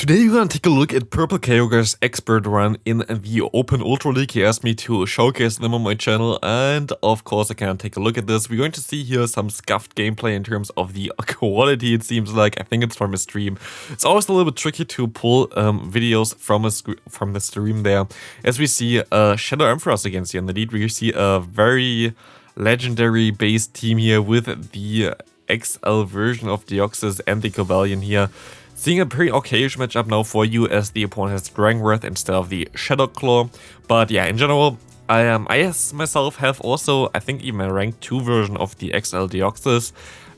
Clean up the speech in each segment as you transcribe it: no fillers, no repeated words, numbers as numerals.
Today we're gonna take a look at Purple Kyogre's expert run in the Open Ultra League. He asked me to showcase them on my channel, and of course I can take a look at this. We're going to see here some scuffed gameplay in terms of the quality, it seems like. I think it's from a stream. It's always a little bit tricky to pull videos from the stream there. As we see Shadow Emperors against you in the lead, we see a very legendary based team here with the XL version of Deoxys and the Cobalion here. Seeing a pretty okayish matchup now for you as the opponent has Dragon Breath instead of the Shadow Claw. But yeah, in general, I myself have also, I think, even a rank 2 version of the XL Deoxys.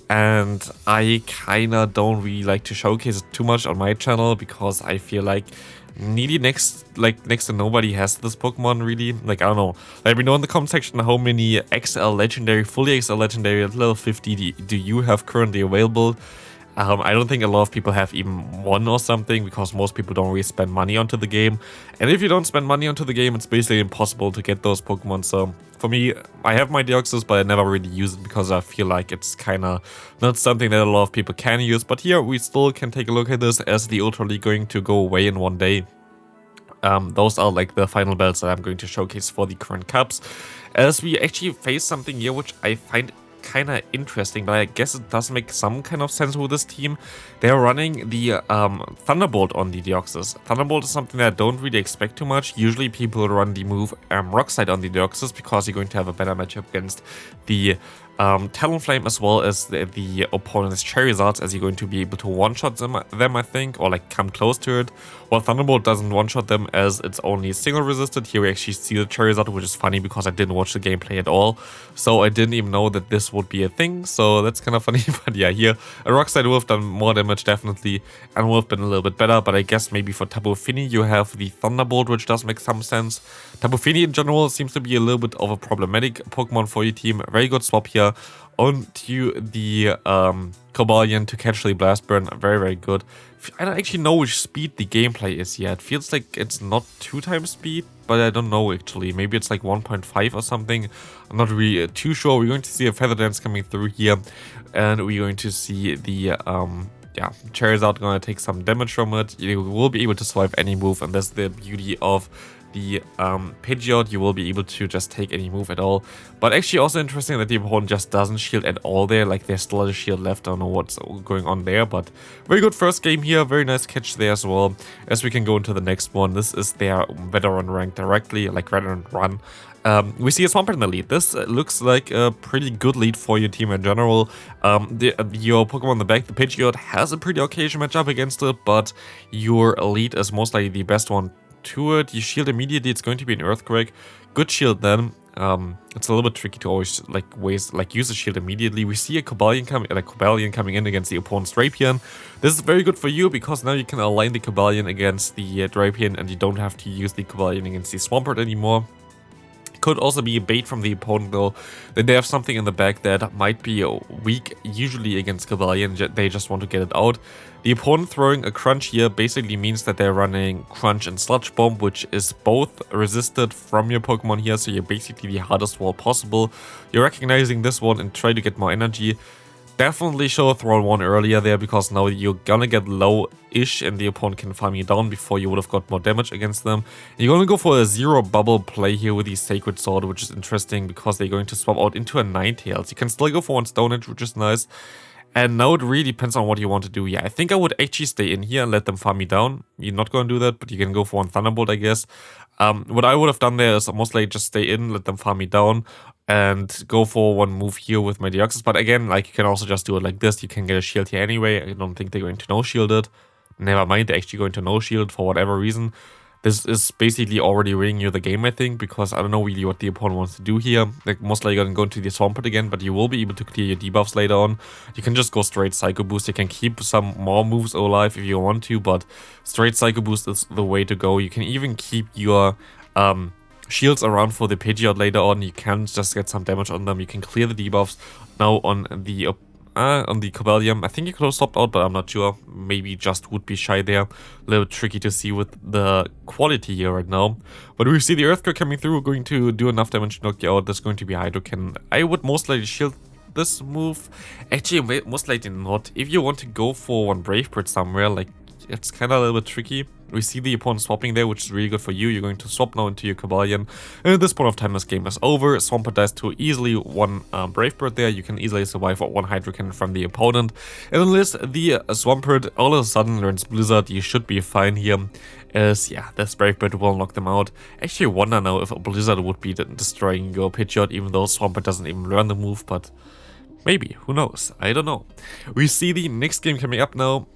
And I kinda don't really like to showcase it too much on my channel because I feel like next to nobody has this Pokemon really. Like, I don't know. Let me know in the comment section how many XL Legendary, fully XL Legendary at level 50 do you have currently available. I don't think a lot of people have even one or something because most people don't really spend money onto the game. And if you don't spend money onto the game, it's basically impossible to get those Pokemon. So for me, I have my Deoxys, but I never really use it because I feel like it's kind of not something that a lot of people can use. But here we still can take a look at this as the Ultra League going to go away in one day. Those are like the final belts that I'm going to showcase for the current cups. As we actually face something here which I find kind of interesting, but I guess it does make some kind of sense with this team. They're running the Thunderbolt on the Deoxys. Thunderbolt is something that I don't really expect too much. Usually people run the move Rock Slide on the Deoxys because you're going to have a better matchup against the Talonflame as well as the opponent's Charizards, as you're going to be able to one-shot them, I think, or like come close to it. While Thunderbolt doesn't one-shot them as it's only single resisted. Here we actually see the Charizard, which is funny because I didn't watch the gameplay at all. So I didn't even know that this would be a thing, so that's kind of funny. But yeah, here a Rock Slide would have done more damage definitely and would have been a little bit better. But I guess maybe for Tapu Fini you have the Thunderbolt, which does make some sense. Tapu Fini in general seems to be a little bit of a problematic Pokemon for your team. Very good swap here onto the Cobalion to catch the Blast Burn. Very, very good. I don't actually know which speed the gameplay is yet. It feels like it's not 2 times speed, but I don't know actually. Maybe it's like 1.5 or something. I'm not really too sure. We're going to see a Feather Dance coming through here, and we're going to see the Charizard gonna take some damage from it. You will be able to survive any move, and that's the beauty of the Pidgeot. You will be able to just take any move at all. But actually also interesting that the opponent just doesn't shield at all there. Like there's still a shield left. I don't know what's going on there, but very good first game here. Very nice catch there as well. As we can go into the next one, this is their veteran rank directly, like veteran run. We see a Swampert in the lead. This looks like a pretty good lead for your team in general. Your Pokemon in the back, the Pidgeot, has a pretty occasional matchup against it, but your lead is most likely the best one to it. You shield immediately, it's going to be an Earthquake. Good shield then. It's a little bit tricky to always use a shield immediately. We see a Cobalion coming in against the opponent's Drapion. This is very good for you because now you can align the Cobalion against the Drapion and you don't have to use the Cobalion against the Swampert anymore. Could also be a bait from the opponent though, that they have something in the back that might be weak usually against Cobalion. They just want to get it out. The opponent throwing a Crunch here basically means that they're running Crunch and Sludge Bomb, which is both resisted from your Pokemon here, so you're basically the hardest wall possible. You're recognizing this one and try to get more energy. Definitely should have thrown one earlier there because now you're gonna get low-ish and the opponent can farm you down before you would have got more damage against them. You're gonna go for a 0 bubble play here with the Sacred Sword, which is interesting because they're going to swap out into a Ninetales. You can still go for one Stone Edge, which is nice. And now it really depends on what you want to do. Yeah, I think I would actually stay in here and let them farm me down. You're not going to do that, but you can go for one Thunderbolt, I guess. What I would have done there is mostly just stay in, let them farm me down, and go for one move here with my Deoxys. But again, like you can also just do it like this. You can get a shield here anyway. I don't think they're going to no-shield it. Never mind, they're actually going to no-shield for whatever reason. This is basically already winning you the game, I think, because I don't know really what the opponent wants to do here. Like, most likely going to go into the Swampert again, but you will be able to clear your debuffs later on. You can just go straight Psycho Boost. You can keep some more moves alive if you want to, but straight Psycho Boost is the way to go. You can even keep your shields around for the Pidgeot later on. You can just get some damage on them. You can clear the debuffs. Now on the Cobalion, I think you could have stopped out, but I'm not sure. Maybe just would be shy there. A little tricky to see with the quality here right now. But we see the Earthquake coming through. We're going to do enough damage to knock you out. There's going to be Hydro Cannon. I would most likely shield this move. Actually, most likely not. If you want to go for one Brave Bird somewhere, like it's kind of a little bit tricky. We see the opponent swapping there, which is really good for you. You're going to swap now into your Cobalion. And at this point of time, this game is over. Swampert dies to easily one Brave Bird there. You can easily survive one Hydro Cannon from the opponent. And unless the Swampert all of a sudden learns Blizzard, you should be fine here. As, yeah, this Brave Bird will knock them out. Actually, I wonder now if a Blizzard would be destroying your Pidgeot, even though Swampert doesn't even learn the move, but maybe, who knows? I don't know. We see the next game coming up now.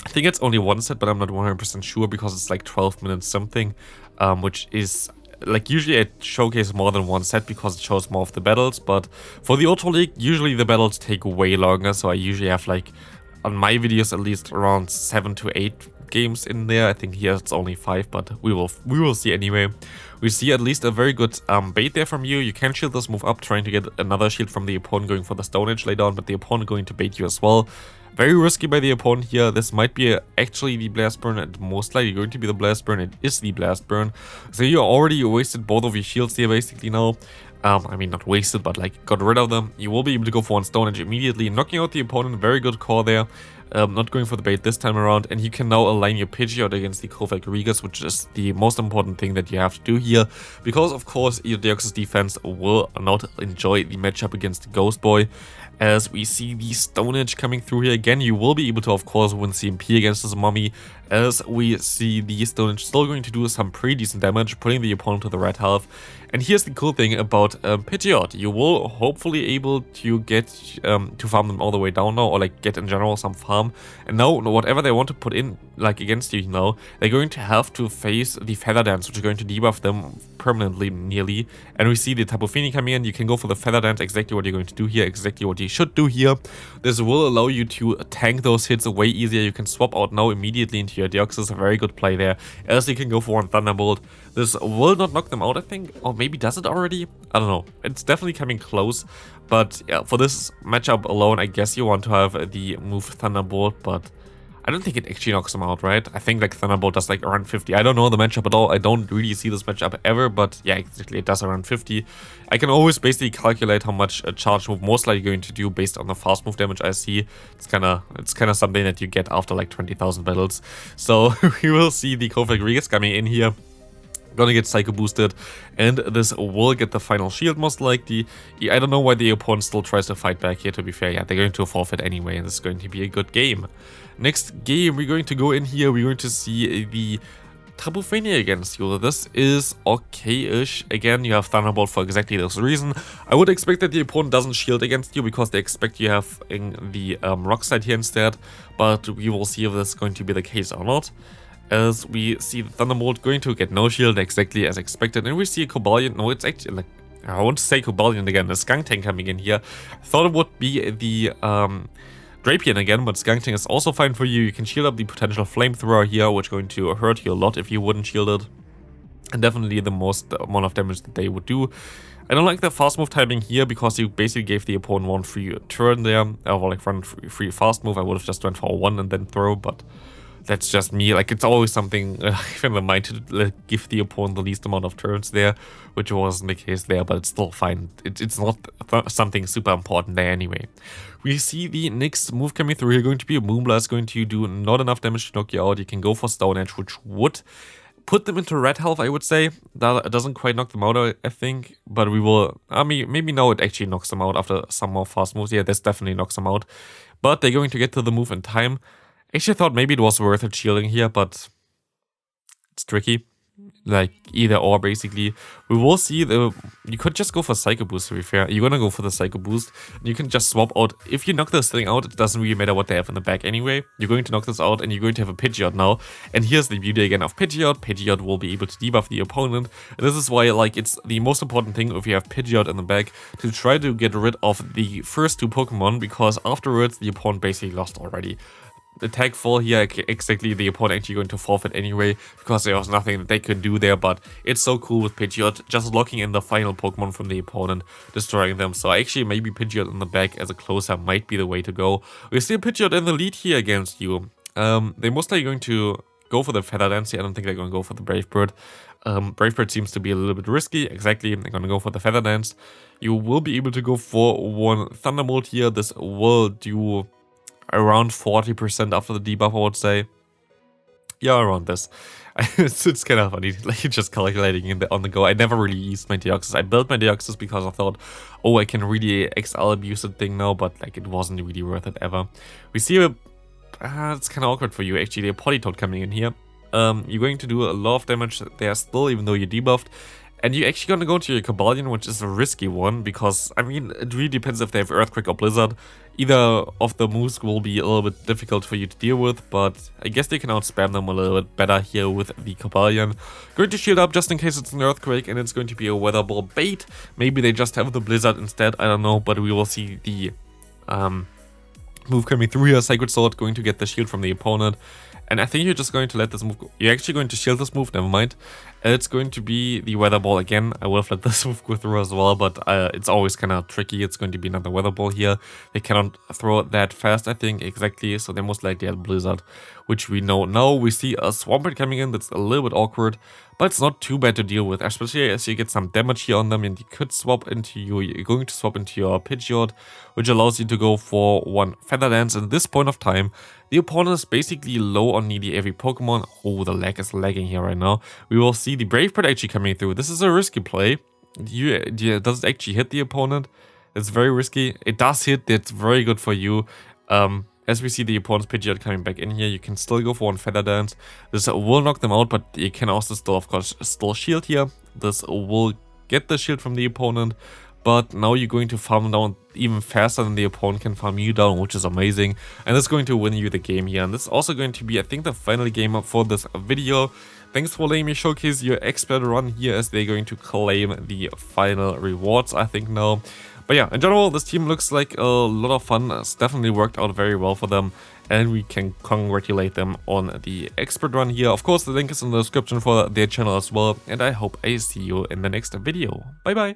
I think it's only one set, but I'm not 100% sure because it's like 12 minutes something, which is like usually I showcase more than one set because it shows more of the battles, but for the Ultra League, usually the battles take way longer, so I usually have like, on my videos at least around 7 to 8 games in there. I think here it's only 5, but we will see anyway. We see at least a very good bait there from you. You can shield this move up, trying to get another shield from the opponent going for the Stone Edge laydown, but the opponent going to bait you as well. Very risky by the opponent here. This might be actually the Blast Burn, and most likely going to be the Blast Burn. It is the Blast Burn. So you already wasted both of your shields here basically now. I mean, not wasted, but like got rid of them. You will be able to go for one Stone Edge immediately, knocking out the opponent. Very good call there. Not going for the bait this time around, and you can now align your Pidgeot against the Kovac Regas, which is the most important thing that you have to do here, because of course your Deoxys defense will not enjoy the matchup against the Ghost Boy. As we see the Stone Edge coming through here again, you will be able to of course win CMP against this Mummy, as we see the Stone Edge still going to do some pretty decent damage, putting the opponent to the red half. And here's the cool thing about Pidgeot. You will hopefully able to get to farm them all the way down now, or like get in general some farm. And now whatever they want to put in like against you now, they're going to have to face the Feather Dance, which is going to debuff them permanently nearly. And we see the Tapu Fini coming in. You can go for the Feather Dance, exactly what you're going to do here, exactly what you should do here. This will allow you to tank those hits way easier. You can swap out now immediately into your Deoxys, a very good play there, as you can go for one Thunderbolt. This will not knock them out, I think, or maybe does it already? I don't know. It's definitely coming close, but yeah, for this matchup alone, I guess you want to have the move Thunderbolt, but I don't think it actually knocks them out, right? I think like Thunderbolt does like around 50. I don't know the matchup at all. I don't really see this matchup ever, but yeah, exactly, it does around 50. I can always basically calculate how much a charge move most likely going to do based on the fast move damage I see. It's kind of something that you get after like 20,000 battles. So we will see the Kovac Regas coming in here. Gonna get Psycho boosted, and this will get the final shield most likely. I don't know why the opponent still tries to fight back here, to be fair. Yeah, they're going to forfeit anyway, and this is going to be a good game. Next game, we're going to go in here. We're going to see the Tapu Fini against you. This is okay-ish. Again, you have Thunderbolt for exactly this reason. I would expect that the opponent doesn't shield against you because they expect you have in the Rock Slide here instead, but we will see if this is going to be the case or not. As we see the Thunderbolt going to get no shield exactly as expected, and we see a Cobalion. No, it's actually like, I want to say Cobalion again, a Skuntank coming in here. I thought it would be the Drapion again, but Skuntank is also fine for you. You can shield up the potential Flamethrower here, which is going to hurt you a lot if you wouldn't shield it. And definitely the most amount of damage that they would do. I don't like the fast move timing here because you basically gave the opponent one free turn there, or like run free fast move. I would have just went for one and then throw, but that's just me. Like, it's always something I have in my mind to give the opponent the least amount of turns there, which wasn't the case there, but it's still fine. It's not something super important there anyway. We see the next move coming through here, going to be a Moonblast, going to do not enough damage to knock you out. You can go for Stone Edge, which would put them into red health, I would say. That doesn't quite knock them out, I think, but we will, I mean, maybe now it actually knocks them out after some more fast moves. Yeah, this definitely knocks them out, but they're going to get to the move in time. Actually, I thought maybe it was worth it shielding here, but it's tricky. Like, either or, basically. We will see the... You could just go for Psycho Boost, to be fair. You're gonna go for the Psycho Boost. And you can just swap out... If you knock this thing out, it doesn't really matter what they have in the back anyway. You're going to knock this out, and you're going to have a Pidgeot now. And here's the beauty again of Pidgeot. Pidgeot will be able to debuff the opponent. And this is why, like, it's the most important thing if you have Pidgeot in the back to try to get rid of the first two Pokemon, because afterwards, the opponent basically lost already. Attack full here, exactly, the opponent actually going to forfeit anyway, because there was nothing that they could do there, but it's so cool with Pidgeot, just locking in the final Pokemon from the opponent, destroying them. So actually maybe Pidgeot in the back as a closer might be the way to go. We see Pidgeot in the lead here against you. They're mostly going to go for the Feather Dance here. I don't think they're going to go for the Brave Bird. Brave Bird seems to be a little bit risky. Exactly, they're going to go for the Feather Dance. You will be able to go for one Thunderbolt here. This will do around 40% after the debuff, I would say. Yeah, around this. It's kind of funny, like just calculating on the go. I never really used my Deoxys. I built my Deoxys because I thought, oh, I can really XL abuse the thing now, but like it wasn't really worth it ever. We see a... it's kind of awkward for you, actually, a Politoad coming in here. You're going to do a lot of damage there still, even though you're debuffed. And you're actually going to go to your Cobalion, which is a risky one, because, I mean, it really depends if they have Earthquake or Blizzard. Either of the moves will be a little bit difficult for you to deal with, but I guess they can outspam them a little bit better here with the Cobalion. Going to shield up just in case it's an Earthquake and it's going to be a Weather Ball bait. Maybe they just have the Blizzard instead, I don't know, but we will see the move coming through here. Sacred Sword going to get the shield from the opponent. And I think you're just going to let this move go. You're actually going to shield this move, never mind. It's going to be the Weather Ball again. I would have let this move go through as well, but it's always kind of tricky. It's going to be another Weather Ball here. They cannot throw it that fast, I think, exactly. So they most likely had Blizzard, which we know now. We see a Swampert coming in. That's a little bit awkward, but it's not too bad to deal with, especially as you get some damage here on them, and you could swap into you're going to swap into your Pidgeot, which allows you to go for one Feather Dance. And at this point of time, the opponent is basically low on nearly every Pokemon. Oh, the lag is lagging here right now. We will see the Brave Bird actually coming through. This is a risky play. Does it actually hit the opponent? It's very risky. It does hit. That's very good for you. As we see the opponent's Pidgeot coming back in here, you can still go for one Feather Dance. This will knock them out, but you can also still, of course, still shield here. This will get the shield from the opponent. But now you're going to farm down even faster than the opponent can farm you down, which is amazing. And it's going to win you the game here. And this is also going to be, I think, the final game for this video. Thanks for letting me showcase your expert run here, as they're going to claim the final rewards, I think, now. But yeah, in general, this team looks like a lot of fun. It's definitely worked out very well for them. And we can congratulate them on the expert run here. Of course, the link is in the description for their channel as well. And I hope I see you in the next video. Bye bye.